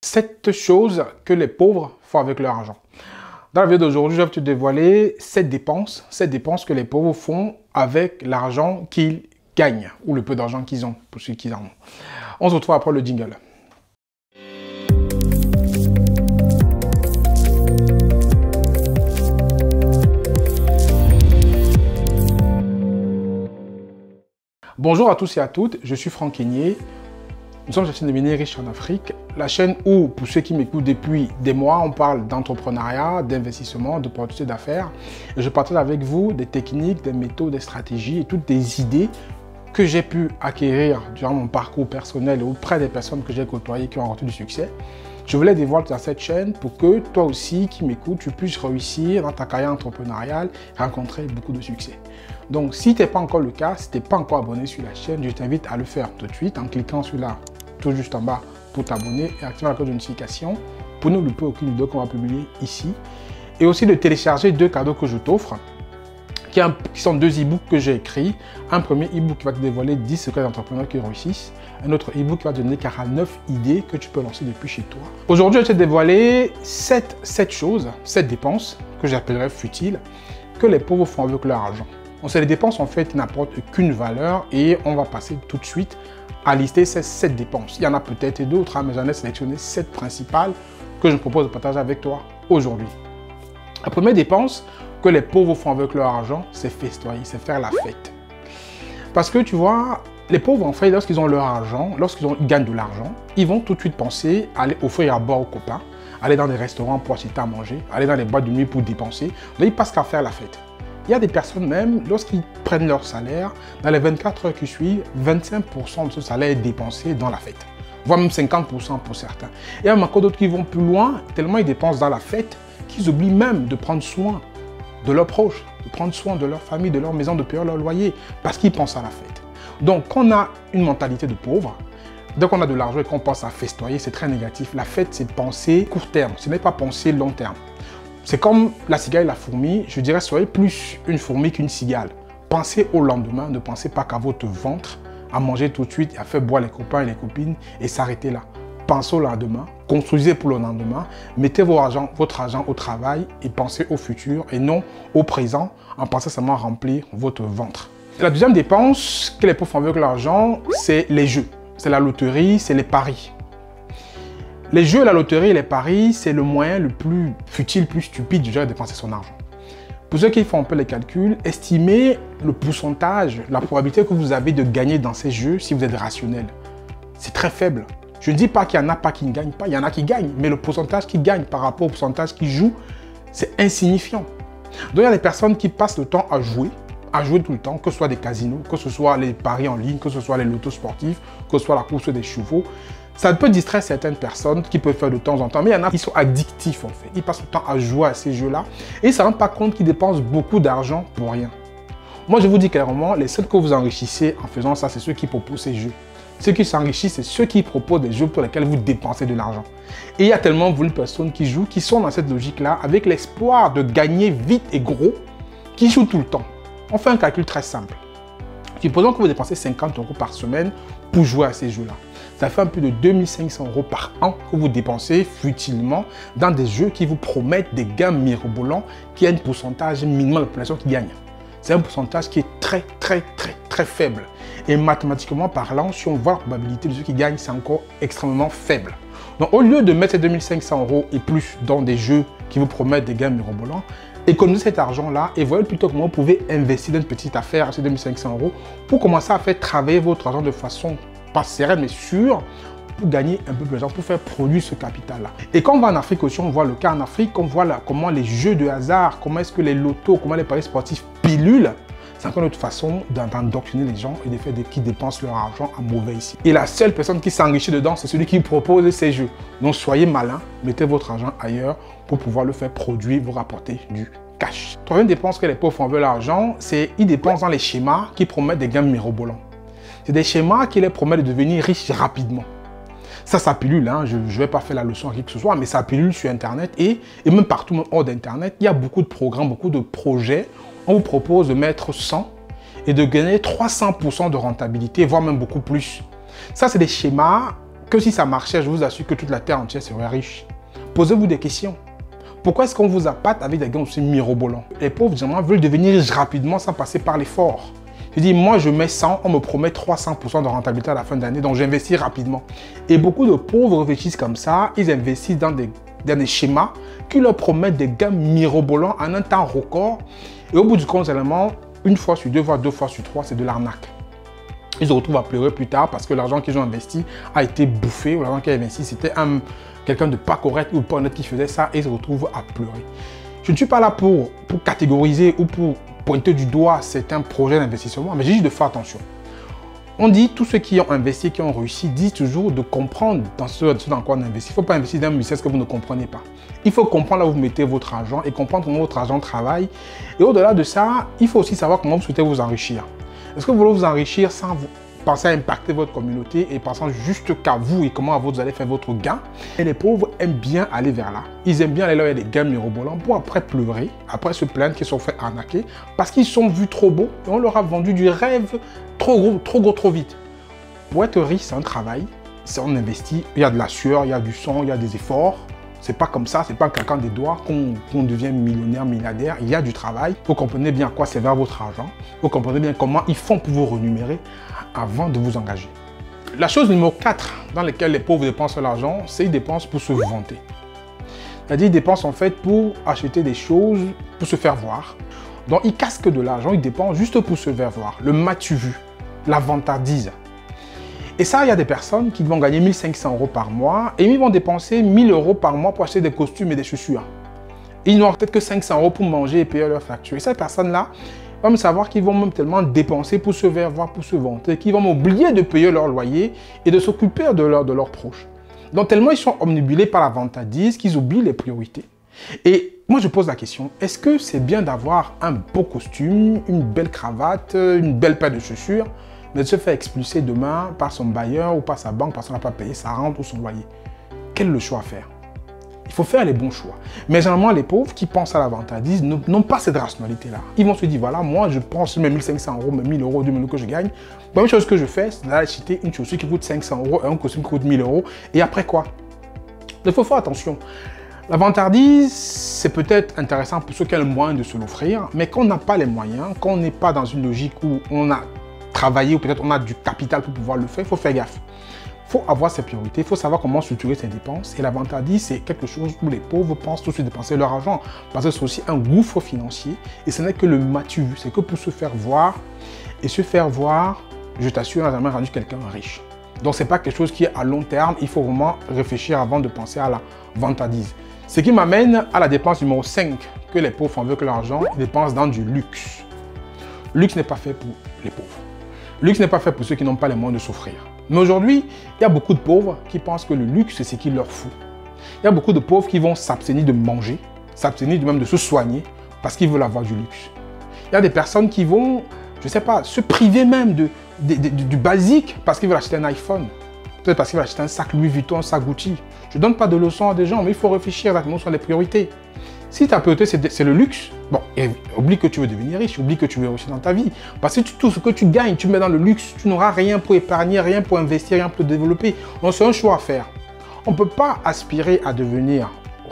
7 choses que les pauvres font avec leur argent. Dans la vidéo d'aujourd'hui, je vais te dévoiler 7 dépenses que les pauvres font avec l'argent qu'ils gagnent ou le peu d'argent qu'ils ont, pour ceux qui en ont. On se retrouve après le jingle. Bonjour à tous et à toutes, je suis Franck Kenyé. Nous sommes sur la chaîne Devenir riche en Afrique, la chaîne où, pour ceux qui m'écoutent depuis des mois, on parle d'entrepreneuriat, d'investissement, d'opportunités d'affaires. Et je partage avec vous des techniques, des méthodes, des stratégies et toutes des idées que j'ai pu acquérir durant mon parcours personnel auprès des personnes que j'ai côtoyées qui ont rencontré du succès. Je voulais dévoiler dans cette chaîne pour que toi aussi qui m'écoutes, tu puisses réussir dans ta carrière entrepreneuriale et rencontrer beaucoup de succès. Donc si ce n'est pas encore le cas, si tu n'es pas encore abonné sur la chaîne, je t'invite à le faire tout de suite en cliquant sur là, tout juste en bas pour t'abonner et activer la cloche de notification pour ne louper aucune vidéo qu'on va publier ici. Et aussi de télécharger 2 cadeaux que je t'offre, qui sont 2 e-books que j'ai écrits. Un premier e-book qui va te dévoiler 10 secrets d'entrepreneurs qui réussissent. Un autre e-book qui va te donner 49 idées que tu peux lancer depuis chez toi. Aujourd'hui, je vais te dévoiler 7 dépenses que j'appellerais futiles, que les pauvres font avec leur argent. Donc, c'est les dépenses en fait qui n'apportent qu'une valeur et on va passer tout de suite à lister ces 7 dépenses. Il y en a peut-être d'autres, mais j'en ai sélectionné 7 principales que je me propose de partager avec toi aujourd'hui. La première dépense que les pauvres font avec leur argent, c'est festoyer, c'est faire la fête. Parce que tu vois, les pauvres en fait, lorsqu'ils ont leur argent, lorsqu'ils gagnent de l'argent, ils vont tout de suite penser à aller offrir à boire aux copains, aller dans des restaurants pour acheter à manger, aller dans les boîtes de nuit pour dépenser. Donc ils passent qu'à faire la fête. Il y a des personnes même, lorsqu'ils prennent leur salaire, dans les 24 heures qui suivent, 25% de ce salaire est dépensé dans la fête. Voire même 50% pour certains. Et il y a encore d'autres qui vont plus loin, tellement ils dépensent dans la fête, qu'ils oublient même de prendre soin de leurs proches, de prendre soin de leur famille, de leur maison, de payer leur loyer, parce qu'ils pensent à la fête. Donc, quand on a une mentalité de pauvre, dès qu'on a de l'argent et qu'on pense à festoyer, c'est très négatif. La fête, c'est penser court terme, ce n'est pas penser long terme. C'est comme la cigale et la fourmi, je dirais soyez plus une fourmi qu'une cigale. Pensez au lendemain, ne pensez pas qu'à votre ventre, à manger tout de suite, à faire boire les copains et les copines et s'arrêter là. Pensez au lendemain, construisez pour le lendemain, mettez votre argent au travail et pensez au futur et non au présent en pensant seulement à remplir votre ventre. La deuxième dépense que les pauvres font avec l'argent, c'est les jeux. C'est la loterie, c'est les paris. Les jeux, la loterie et les paris, c'est le moyen le plus futile, plus stupide de dépenser son argent. Pour ceux qui font un peu les calculs, estimez le pourcentage, la probabilité que vous avez de gagner dans ces jeux si vous êtes rationnel. C'est très faible. Je ne dis pas qu'il n'y en a pas qui ne gagnent pas, il y en a qui gagnent, mais le pourcentage qui gagne par rapport au pourcentage qui joue, c'est insignifiant. Donc il y a des personnes qui passent le temps à jouer tout le temps, que ce soit des casinos, que ce soit les paris en ligne, que ce soit les lotos sportifs, que ce soit la course des chevaux. Ça peut distraire certaines personnes qui peuvent faire de temps en temps, mais il y en a qui sont addictifs en fait. Ils passent le temps à jouer à ces jeux-là et ils ne se rendent pas compte qu'ils dépensent beaucoup d'argent pour rien. Moi, je vous dis clairement, les seuls que vous enrichissez en faisant ça, c'est ceux qui proposent ces jeux. Ceux qui s'enrichissent, c'est ceux qui proposent des jeux pour lesquels vous dépensez de l'argent. Et il y a tellement de personnes qui jouent, qui sont dans cette logique-là, avec l'espoir de gagner vite et gros, qui jouent tout le temps. On fait un calcul très simple. Supposons que vous dépensez 50 € par semaine pour jouer à ces jeux-là. Ça fait un peu de 2500 € par an que vous dépensez futilement dans des jeux qui vous promettent des gains mirobolants, qui a un pourcentage minimal de la population qui gagne. C'est un pourcentage qui est très faible. Et mathématiquement parlant, si on voit la probabilité de ceux qui gagnent, c'est encore extrêmement faible. Donc au lieu de mettre ces 2500 € et plus dans des jeux qui vous promettent des gains mirobolants, économisez cet argent-là et voyez plutôt comment vous pouvez investir dans une petite affaire à ces 2500 € pour commencer à faire travailler votre argent de façon pas sereine mais sûre pour gagner un peu plus d'argent, pour faire produire ce capital-là. Et quand on va en Afrique aussi, on voit le cas en Afrique, on voit là comment les jeux de hasard, comment est-ce que les lotos, comment les paris sportifs pilulent. C'est encore une autre façon d'endoctriner les gens et de faire qu'ils dépensent leur argent à mauvais ici. Et la seule personne qui s'enrichit dedans, c'est celui qui propose ces jeux. Donc soyez malin, mettez votre argent ailleurs pour pouvoir le faire produire, vous rapporter du cash. Troisième dépense que les pauvres font avec l'argent, c'est qu'ils dépensent dans les schémas qui promettent des gains mirobolants. C'est des schémas qui les promettent de devenir riches rapidement. Ça pilule, hein. Je ne vais pas faire la leçon à qui que ce soit, mais ça pilule sur Internet et même partout, même hors d'Internet. Il y a beaucoup de programmes, beaucoup de projets. On vous propose de mettre 100 et de gagner 300% de rentabilité, voire même beaucoup plus. Ça, c'est des schémas que si ça marchait, je vous assure que toute la terre entière serait riche. Posez-vous des questions. Pourquoi est-ce qu'on vous appâte avec des gains aussi mirobolants? Les pauvres, généralement, veulent devenir riches rapidement sans passer par l'effort. Je dis, moi, je mets 100, on me promet 300% de rentabilité à la fin de l'année, donc j'investis rapidement. Et beaucoup de pauvres réfléchissent comme ça, ils investissent dans des schémas qui leur promettent des gains mirobolants en un temps record. Et au bout du compte, seulement, une fois sur deux, voire deux fois sur trois, c'est de l'arnaque. Ils se retrouvent à pleurer plus tard parce que l'argent qu'ils ont investi a été bouffé, ou l'argent qu'ils ont investi, c'était quelqu'un de pas correct ou pas honnête qui faisait ça, et ils se retrouvent à pleurer. Je ne suis pas là pour catégoriser ou pour pointer du doigt certains projets d'investissement, mais j'ai juste de faire attention. On dit, tous ceux qui ont investi, qui ont réussi, disent toujours de comprendre dans ce dans quoi on investit. Il ne faut pas investir dans un business que vous ne comprenez pas. Il faut comprendre là où vous mettez votre argent et comprendre comment votre argent travaille. Et au-delà de ça, il faut aussi savoir comment vous souhaitez vous enrichir. Est-ce que vous voulez vous enrichir sans vous penser à impacter votre communauté et pensant juste qu'à vous et comment vous allez faire votre gain? Et les pauvres aiment bien aller vers là. Ils aiment bien aller là où il y a des gains mirobolants pour après pleurer, après se plaindre qu'ils sont fait arnaquer parce qu'ils sont vus trop beaux et on leur a vendu du rêve trop gros, trop vite. Pour être riche, c'est un travail, c'est on investit, il y a de la sueur, il y a du sang, il y a des efforts. C'est pas comme ça, c'est pas en claquant des doigts qu'on devient millionnaire, milliardaire. Il y a du travail. Vous comprenez bien à quoi sert votre argent. Vous comprenez bien comment ils font pour vous rémunérer avant de vous engager. La chose numéro 4 dans laquelle les pauvres dépensent l'argent, c'est qu'ils dépensent pour se vanter. C'est-à-dire qu'ils dépensent en fait pour acheter des choses, pour se faire voir. Donc ils casquent de l'argent, ils dépensent juste pour se faire voir. Le m'as-tu vu, la vantardise. Et ça, il y a des personnes qui vont gagner 1500 € par mois et ils vont dépenser 1000 € par mois pour acheter des costumes et des chaussures. Ils n'auront peut-être que 500 € pour manger et payer leurs factures. Et ces personnes-là vont me savoir qu'ils vont même tellement dépenser pour se faire voir, pour se vanter, qu'ils vont oublier de payer leur loyer et de s'occuper de leurs proches. Donc tellement ils sont omnibulés par la vantardise qu'ils oublient les priorités. Et moi, je pose la question, est-ce que c'est bien d'avoir un beau costume, une belle cravate, une belle paire de chaussures, mais de se faire expulser demain par son bailleur ou par sa banque parce qu'on n'a pas payé sa rente ou son loyer? Quel est le choix à faire? Il faut faire les bons choix. Mais généralement, les pauvres qui pensent à la vantardise n'ont pas cette rationalité-là. Ils vont se dire, voilà, moi, je prends mes 1500 €, mes 1000 €, 2000 € que je gagne. La première chose que je fais, c'est d'aller acheter une chaussure qui coûte 500 € et un costume qui coûte 1000 €. Et après quoi? Il faut faire attention. La vantardise, c'est peut-être intéressant pour ceux qui ont le moyen de se l'offrir, mais quand on n'a pas les moyens, quand on n'est pas dans une logique où on a travaillé ou peut-être on a du capital pour pouvoir le faire, il faut faire gaffe. Il faut avoir ses priorités, il faut savoir comment structurer ses dépenses. Et la vantardise, c'est quelque chose où les pauvres pensent tout de suite dépenser leur argent parce que c'est aussi un gouffre financier et ce n'est que le m'as-tu vu, c'est que pour se faire voir et se faire voir, je t'assure, n'a jamais rendu quelqu'un riche. Donc ce n'est pas quelque chose qui est à long terme, il faut vraiment réfléchir avant de penser à la vantardise. Ce qui m'amène à la dépense numéro 5 que les pauvres font avec l'argent, ils dépensent dans du luxe. Le luxe n'est pas fait pour les pauvres. Le luxe n'est pas fait pour ceux qui n'ont pas les moyens de s'offrir. Mais aujourd'hui, il y a beaucoup de pauvres qui pensent que le luxe, c'est ce qu'il leur faut. Il y a beaucoup de pauvres qui vont s'abstenir de manger, s'abstenir même de se soigner parce qu'ils veulent avoir du luxe. Il y a des personnes qui vont, je ne sais pas, se priver même du basique parce qu'ils veulent acheter un iPhone. Peut-être parce qu'ils veulent acheter un sac Louis Vuitton, un sac Gucci. Je ne donne pas de leçons à des gens, mais il faut réfléchir exactement sur les priorités. Si ta priorité, c'est le luxe, bon, oublie que tu veux devenir riche, oublie que tu veux réussir dans ta vie. Parce que tout ce que tu gagnes, tu mets dans le luxe, tu n'auras rien pour épargner, rien pour investir, rien pour te développer. Donc, c'est un choix à faire. On ne peut pas aspirer à devenir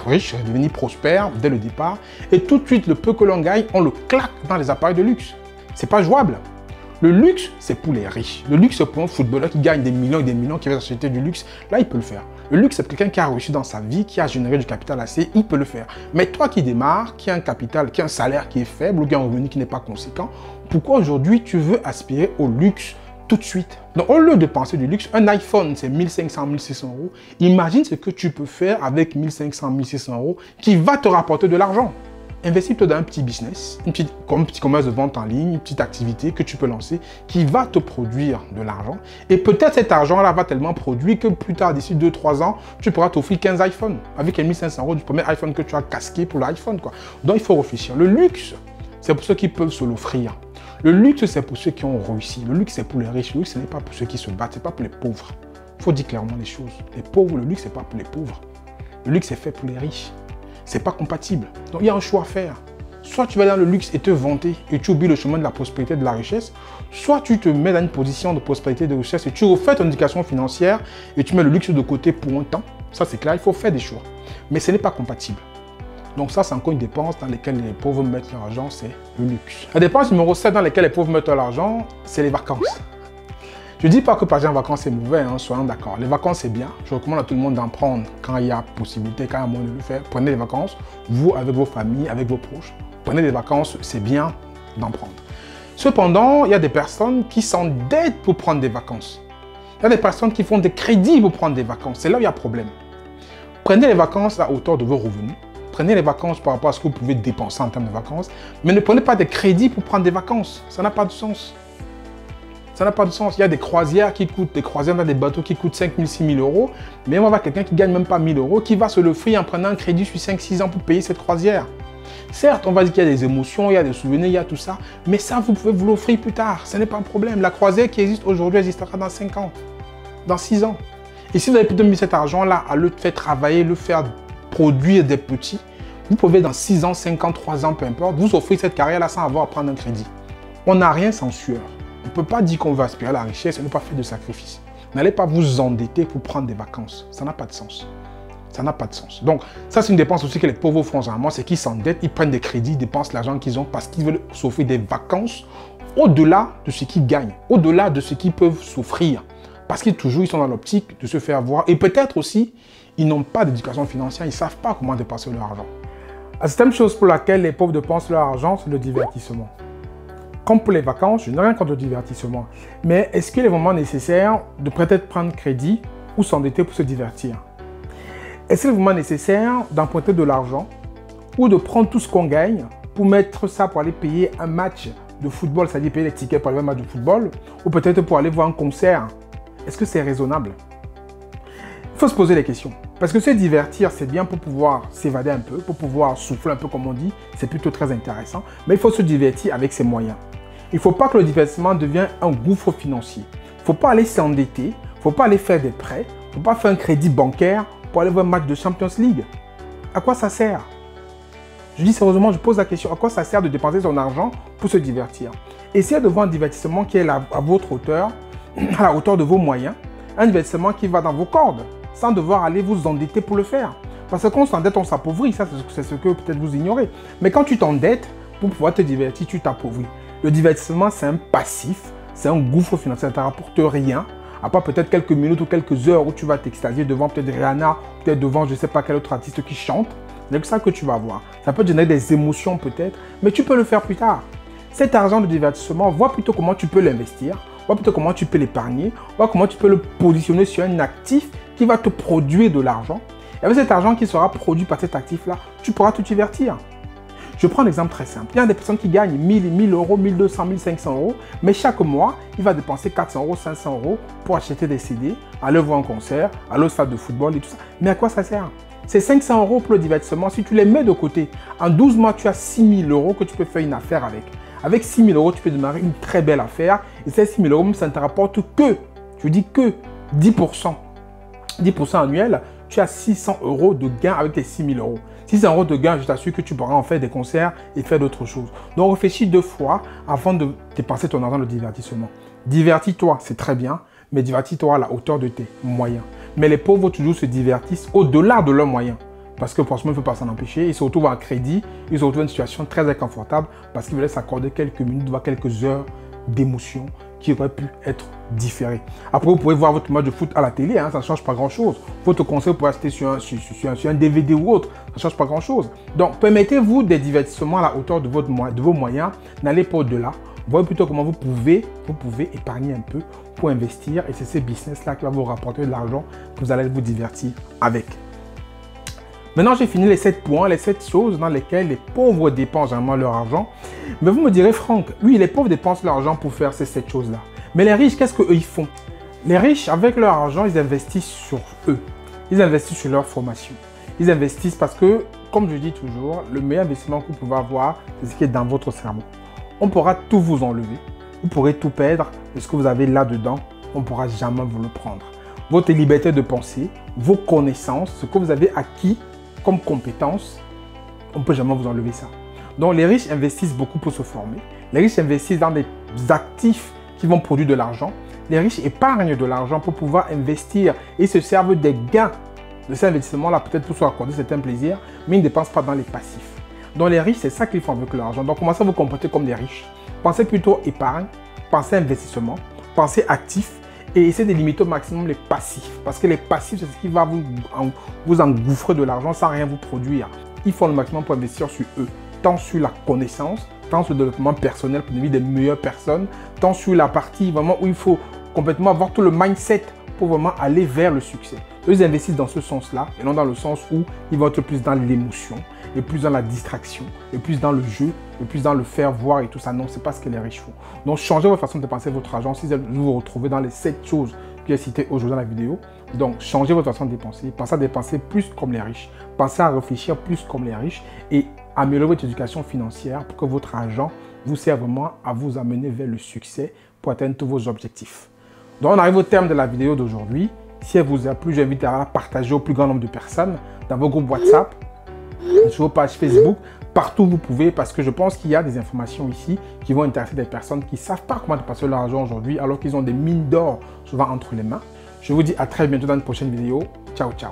riche, à devenir prospère dès le départ. Et tout de suite, le peu que l'on gagne, on le claque dans les appareils de luxe. Ce n'est pas jouable. Le luxe, c'est pour les riches. Le luxe, c'est pour un footballeur qui gagne des millions et des millions, qui veut acheter du luxe. Là, il peut le faire. Le luxe, c'est quelqu'un qui a réussi dans sa vie, qui a généré du capital assez, il peut le faire. Mais toi qui démarres, qui a un capital, qui a un salaire qui est faible ou qui a un revenu qui n'est pas conséquent, pourquoi aujourd'hui tu veux aspirer au luxe tout de suite? Donc, au lieu de penser du luxe, un iPhone, c'est 1500, 1600 €. Imagine ce que tu peux faire avec 1500, 1600 € qui va te rapporter de l'argent. Investis-toi dans un petit business, comme un petit commerce de vente en ligne, une petite activité que tu peux lancer qui va te produire de l'argent. Et peut-être cet argent-là va tellement produire que plus tard, d'ici 2-3 ans, tu pourras t'offrir 15 iPhones avec les 1500 € du premier iPhone que tu as casqué pour l'iPhone. Donc, il faut réfléchir. Le luxe, c'est pour ceux qui peuvent se l'offrir. Le luxe, c'est pour ceux qui ont réussi. Le luxe, c'est pour les riches. Le luxe, ce n'est pas pour ceux qui se battent. Ce n'est pas pour les pauvres. Il faut dire clairement les choses. Les pauvres, le luxe, ce n'est pas pour les pauvres. Le luxe, c'est fait pour les riches. C'est pas compatible. Donc, il y a un choix à faire. Soit tu vas dans le luxe et te vanter et tu oublies le chemin de la prospérité et de la richesse, soit tu te mets dans une position de prospérité et de richesse et tu refais ton éducation financière et tu mets le luxe de côté pour un temps. Ça, c'est clair, il faut faire des choix. Mais ce n'est pas compatible. Donc ça, c'est encore une dépense dans laquelle les pauvres mettent leur argent, c'est le luxe. La dépense numéro 7 dans laquelle les pauvres mettent leur argent, c'est les vacances. Je ne dis pas que partir en vacances c'est mauvais, hein, soyons d'accord. Les vacances c'est bien. Je recommande à tout le monde d'en prendre quand il y a possibilité, quand il y a moyen de le faire. Prenez les vacances, vous avec vos familles, avec vos proches. Prenez des vacances, c'est bien d'en prendre. Cependant, il y a des personnes qui s'endettent pour prendre des vacances. Il y a des personnes qui font des crédits pour prendre des vacances. C'est là où il y a problème. Prenez les vacances à hauteur de vos revenus. Prenez les vacances par rapport à ce que vous pouvez dépenser en termes de vacances. Mais ne prenez pas des crédits pour prendre des vacances. Ça n'a pas de sens. Ça n'a pas de sens. Il y a des croisières qui coûtent, des croisières dans des bateaux qui coûtent 5 000, 6 000 euros. Mais on va voir quelqu'un qui ne gagne même pas 1 000 euros, qui va se l'offrir en prenant un crédit sur 5-6 ans pour payer cette croisière. Certes, on va dire qu'il y a des émotions, il y a des souvenirs, il y a tout ça. Mais ça, vous pouvez vous l'offrir plus tard. Ce n'est pas un problème. La croisière qui existe aujourd'hui existera dans 5 ans, dans 6 ans. Et si vous avez plutôt mis cet argent-là à le faire travailler, le faire produire des petits, vous pouvez dans 6 ans, 5 ans, 3 ans, peu importe, vous offrir cette carrière-là sans avoir à prendre un crédit. On n'a rien sans sueur. On ne peut pas dire qu'on va aspirer à la richesse et ne pas faire de sacrifice. N'allez pas vous endetter pour prendre des vacances. Ça n'a pas de sens. Ça n'a pas de sens. Donc, ça, c'est une dépense aussi que les pauvres font généralement, c'est qu'ils s'endettent, ils prennent des crédits, ils dépensent l'argent qu'ils ont parce qu'ils veulent s'offrir des vacances au-delà de ce qu'ils gagnent, au-delà de ce qu'ils peuvent s'offrir. Parce qu'ils toujours, ils sont dans l'optique de se faire avoir. Et peut-être aussi, ils n'ont pas d'éducation financière, ils ne savent pas comment dépenser leur argent. La deuxième chose pour laquelle les pauvres dépensent leur argent, c'est le divertissement. Comme pour les vacances, je n'ai rien contre le divertissement. Mais est-ce qu'il est vraiment nécessaire de peut-être prendre crédit ou s'endetter pour se divertir? Est-ce qu'il est vraiment nécessaire d'emprunter de l'argent ou de prendre tout ce qu'on gagne pour mettre ça pour aller payer un match de football, c'est-à-dire payer les tickets pour aller voir un match de football, ou peut-être pour aller voir un concert? Est-ce que c'est raisonnable? Il faut se poser les questions. Parce que se divertir, c'est bien pour pouvoir s'évader un peu, pour pouvoir souffler un peu comme on dit. C'est plutôt très intéressant. Mais il faut se divertir avec ses moyens. Il ne faut pas que le divertissement devienne un gouffre financier. Il ne faut pas aller s'endetter. Il ne faut pas aller faire des prêts. Il ne faut pas faire un crédit bancaire pour aller voir un match de Champions League. À quoi ça sert? Je dis sérieusement, je pose la question. À quoi ça sert de dépenser son argent pour se divertir? Essayez de voir un divertissement qui est à votre hauteur, à la hauteur de vos moyens. Un divertissement qui va dans vos cordes, sans devoir aller vous endetter pour le faire. Parce que quand on s'endette, on s'appauvrit. Ça, c'est ce que peut-être vous ignorez. Mais quand tu t'endettes, pour pouvoir te divertir, tu t'appauvris. Le divertissement, c'est un passif, c'est un gouffre financier. Ça ne te rapporte rien, à part peut-être quelques minutes ou quelques heures où tu vas t'extasier devant peut-être Rihanna, peut-être devant je ne sais pas quel autre artiste qui chante. C'est que ça que tu vas voir. Ça peut te générer des émotions peut-être, mais tu peux le faire plus tard. Cet argent de divertissement, vois plutôt comment tu peux l'investir. Vois plutôt comment tu peux l'épargner, vois comment tu peux le positionner sur un actif qui va te produire de l'argent. Et avec cet argent qui sera produit par cet actif-là, tu pourras te divertir. Je prends un exemple très simple. Il y a des personnes qui gagnent 1000 euros, 1200, 1500 euros, mais chaque mois, il va dépenser 400 euros, 500 euros pour acheter des CD, aller voir un concert, aller au stade de football et tout ça. Mais à quoi ça sert? Ces 500 euros pour le divertissement, si tu les mets de côté, en 12 mois, tu as 6000 euros que tu peux faire une affaire avec. Avec 6 000 euros, tu peux démarrer une très belle affaire. Et ces 6 000 euros, ça ne te rapporte que, je dis que 10%. 10% annuel, tu as 600 euros de gain avec tes 6 000 euros. 600 euros de gain, je t'assure que tu pourras en faire des concerts et faire d'autres choses. Donc, réfléchis 2 fois avant de dépenser ton argent de divertissement. Divertis-toi, c'est très bien, mais divertis-toi à la hauteur de tes moyens. Mais les pauvres, toujours se divertissent au-delà de leurs moyens. Parce que franchement, il ne faut pas s'en empêcher. Ils se retrouvent en crédit, ils se retrouvent dans une situation très inconfortable parce qu'ils veulent s'accorder quelques minutes, voire quelques heures d'émotion qui auraient pu être différées. Après, vous pouvez voir votre match de foot à la télé, hein, ça ne change pas grand-chose. Votre conseil pour rester sur un DVD ou autre, ça ne change pas grand-chose. Donc, permettez-vous des divertissements à la hauteur de vos moyens. N'allez pas au-delà. Voyez plutôt comment vous pouvez épargner un peu pour investir. Et c'est ce business-là qui va vous rapporter de l'argent que vous allez vous divertir avec. Maintenant, j'ai fini les 7 points, les 7 choses dans lesquelles les pauvres dépensent vraiment leur argent. Mais vous me direz, Franck, oui, les pauvres dépensent leur argent pour faire ces 7 choses-là. Mais les riches, qu'est-ce qu'eux, ils font? Les riches, avec leur argent, ils investissent sur eux. Ils investissent sur leur formation. Ils investissent parce que, comme je dis toujours, le meilleur investissement que vous pouvez avoir, c'est ce qui est dans votre cerveau. On pourra tout vous enlever. Vous pourrez tout perdre. Mais ce que vous avez là-dedans, on ne pourra jamais vous le prendre. Votre liberté de penser, vos connaissances, ce que vous avez acquis comme compétence, on ne peut jamais vous enlever ça. Donc les riches investissent beaucoup pour se former. Les riches investissent dans des actifs qui vont produire de l'argent. Les riches épargnent de l'argent pour pouvoir investir et se servent des gains de ces investissements-là, peut-être pour se accorder certains plaisirs, mais ils ne dépensent pas dans les passifs. Donc les riches, c'est ça qu'ils font avec l'argent. Donc commencez à vous comporter comme des riches. Pensez plutôt épargne, pensez investissement, pensez actif et essayez de limiter au maximum les passifs. Parce que les passifs, c'est ce qui va vous engouffrer de l'argent sans rien vous produire. Ils font le maximum pour investir sur eux, tant sur la connaissance, tant sur le développement personnel pour devenir des meilleures personnes, tant sur la partie vraiment où il faut complètement avoir tout le mindset pour vraiment aller vers le succès. Eux, ils investissent dans ce sens-là et non dans le sens où ils vont être plus dans l'émotion, et plus dans la distraction, et plus dans le jeu, et plus dans le faire voir et tout ça. Non, ce n'est pas ce que les riches font. Donc, changez votre façon de dépenser votre argent si vous vous retrouvez dans les 7 choses que j'ai citées aujourd'hui dans la vidéo. Donc, changez votre façon de dépenser. Pensez à dépenser plus comme les riches. Pensez à réfléchir plus comme les riches et améliorer votre éducation financière pour que votre argent vous serve vraiment à vous amener vers le succès pour atteindre tous vos objectifs. Donc, on arrive au terme de la vidéo d'aujourd'hui. Si elle vous a plu, j'invite à la partager au plus grand nombre de personnes dans vos groupes WhatsApp, sur vos pages Facebook, partout où vous pouvez, parce que je pense qu'il y a des informations ici qui vont intéresser des personnes qui ne savent pas comment dépenser leur argent aujourd'hui, alors qu'ils ont des mines d'or souvent entre les mains. Je vous dis à très bientôt dans une prochaine vidéo. Ciao, ciao.